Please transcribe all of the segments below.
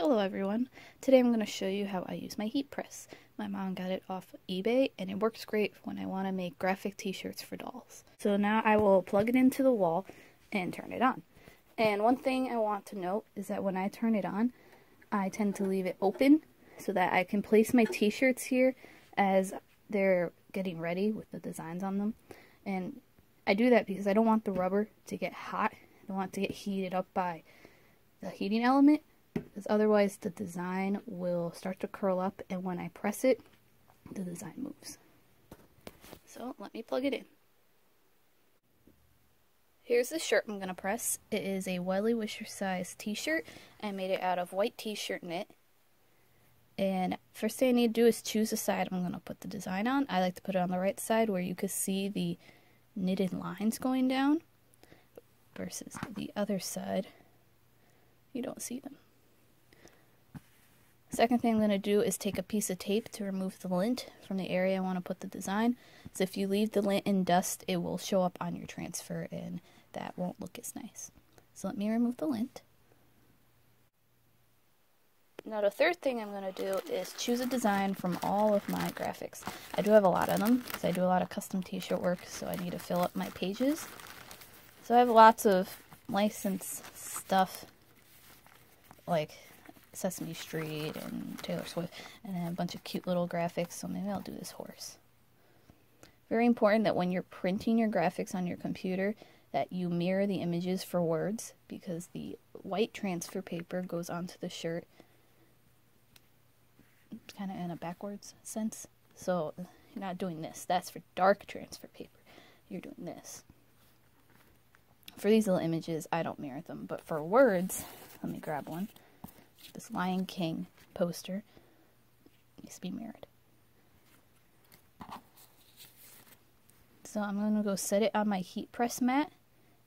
Hello everyone, today I'm going to show you how I use my heat press. My mom got it off eBay and it works great when I want to make graphic t-shirts for dolls. So now I will plug it into the wall and turn it on. And one thing I want to note is that when I turn it on, I tend to leave it open so that I can place my t-shirts here as they're getting ready with the designs on them. And I do that because I don't want the rubber to get hot. I don't want it to get heated up by the heating element, because otherwise the design will start to curl up, and when I press it, the design moves. So let me plug it in. Here's the shirt I'm going to press. It is a Welly Wisher size t-shirt. I made it out of white t-shirt knit. And first thing I need to do is choose a side I'm going to put the design on. I like to put it on the right side where you can see the knitted lines going down, versus the other side, you don't see them. Second thing I'm going to do is take a piece of tape to remove the lint from the area I want to put the design. So if you leave the lint in dust, it will show up on your transfer and that won't look as nice. So let me remove the lint. Now the third thing I'm going to do is choose a design from all of my graphics. I do have a lot of them because I do a lot of custom t-shirt work, so I need to fill up my pages. So I have lots of licensed stuff like Sesame Street and Taylor Swift, and then a bunch of cute little graphics, so maybe I'll do this horse. Very important that when you're printing your graphics on your computer that you mirror the images for words, because the white transfer paper goes onto the shirt kind of in a backwards sense. So you're not doing this. That's for dark transfer paper. You're doing this. For these little images, I don't mirror them, but for words, let me grab one. This Lion King poster needs to be mirrored. So I'm going to go set it on my heat press mat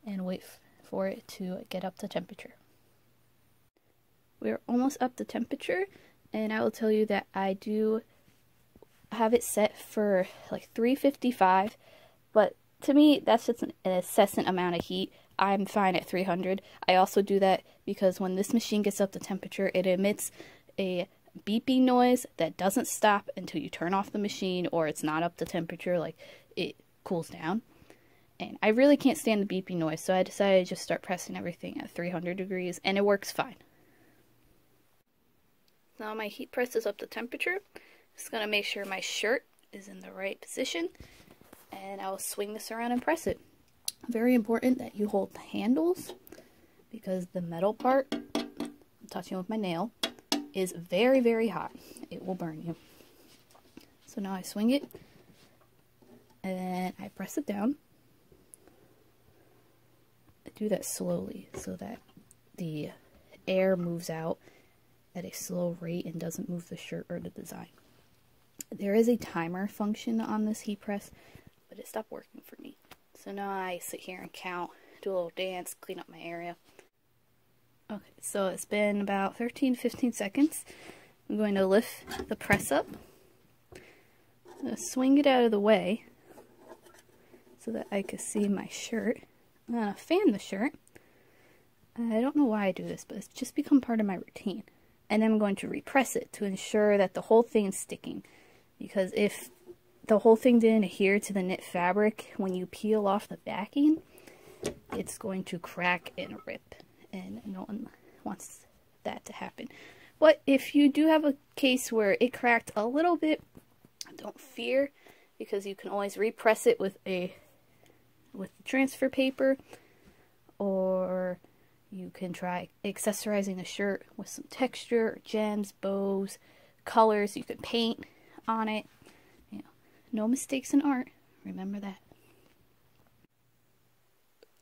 and wait for it to get up to temperature. We're almost up to temperature, and I will tell you that I do have it set for like 355, but to me that's just an incessant amount of heat. I'm fine at 300. I also do that because when this machine gets up to temperature, it emits a beeping noise that doesn't stop until you turn off the machine or it's not up to temperature, like it cools down. And I really can't stand the beeping noise, so I decided to just start pressing everything at 300 degrees, and it works fine. Now my heat press is up to temperature. Just going to make sure my shirt is in the right position, and I'll swing this around and press it. Very important that you hold the handles, because the metal part, I'm touching with my nail, is very, very hot. It will burn you. So now I swing it, and then I press it down. I do that slowly so that the air moves out at a slow rate and doesn't move the shirt or the design. There is a timer function on this heat press, but it stopped working for me. So now I sit here and count, do a little dance, clean up my area. Okay, so it's been about 13-15 seconds. I'm going to lift the press up. I'm going to swing it out of the way so that I can see my shirt. I'm going to fan the shirt. I don't know why I do this, but it's just become part of my routine. And then I'm going to repress it to ensure that the whole thing is sticking. Because if the whole thing didn't adhere to the knit fabric, when you peel off the backing, it's going to crack and rip, and no one wants that to happen. But if you do have a case where it cracked a little bit, don't fear, because you can always repress it with the transfer paper, or you can try accessorizing the shirt with some texture, gems, bows, colors. You can paint on it. No mistakes in art, remember that.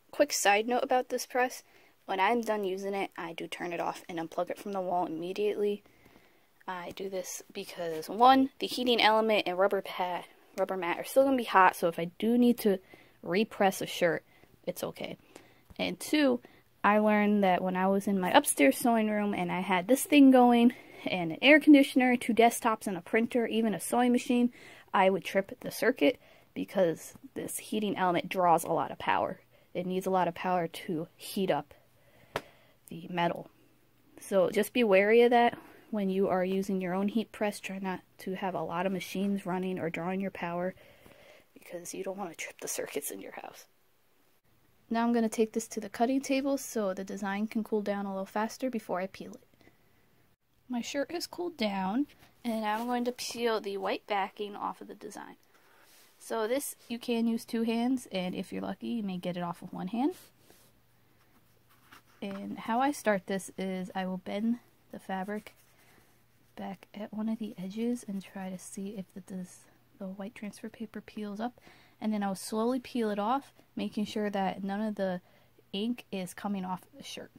Quick side note about this press, when I'm done using it, I do turn it off and unplug it from the wall immediately. I do this because, one, the heating element and rubber mat are still going to be hot, so if I do need to repress a shirt, it's okay. And two, I learned that when I was in my upstairs sewing room and I had this thing going, and an air conditioner, 2 desktops, and a printer, even a sewing machine, I would trip the circuit because this heating element draws a lot of power. It needs a lot of power to heat up the metal. So just be wary of that when you are using your own heat press. Try not to have a lot of machines running or drawing your power, because you don't want to trip the circuits in your house. Now I'm going to take this to the cutting table so the design can cool down a little faster before I peel it. My shirt has cooled down, and I'm going to peel the white backing off of the design. So this, you can use 2 hands, and if you're lucky, you may get it off with 1 hand. And how I start this is I will bend the fabric back at one of the edges and try to see if the white transfer paper peels up, and then I'll slowly peel it off, making sure that none of the ink is coming off the shirt.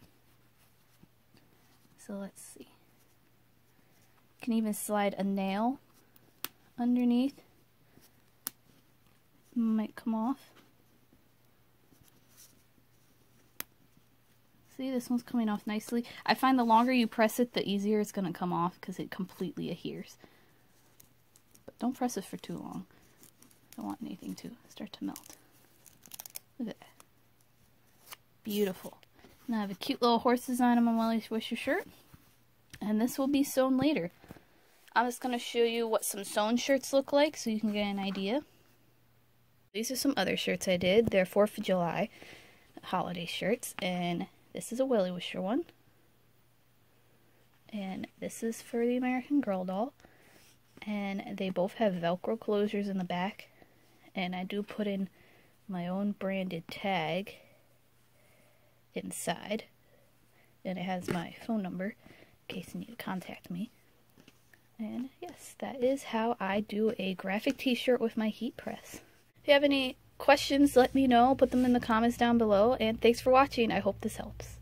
So let's see. You can even slide a nail underneath. Might come off. See, this one's coming off nicely. I find the longer you press it, the easier it's going to come off because it completely adheres. But don't press it for too long. I don't want anything to start to melt. Look at that. Beautiful. Now I have a cute little horse design on my Welly Swisher shirt. And this will be sewn later. I'm just going to show you what some sewn shirts look like so you can get an idea. These are some other shirts I did. They're 4th of July holiday shirts. And this is a Welly Wisher one. And this is for the American Girl doll. And they both have Velcro closures in the back. And I do put in my own branded tag inside. And it has my phone number in case you need to contact me. And yes, that is how I do a graphic t-shirt with my heat press. If you have any questions, let me know. Put them in the comments down below. And thanks for watching. I hope this helps.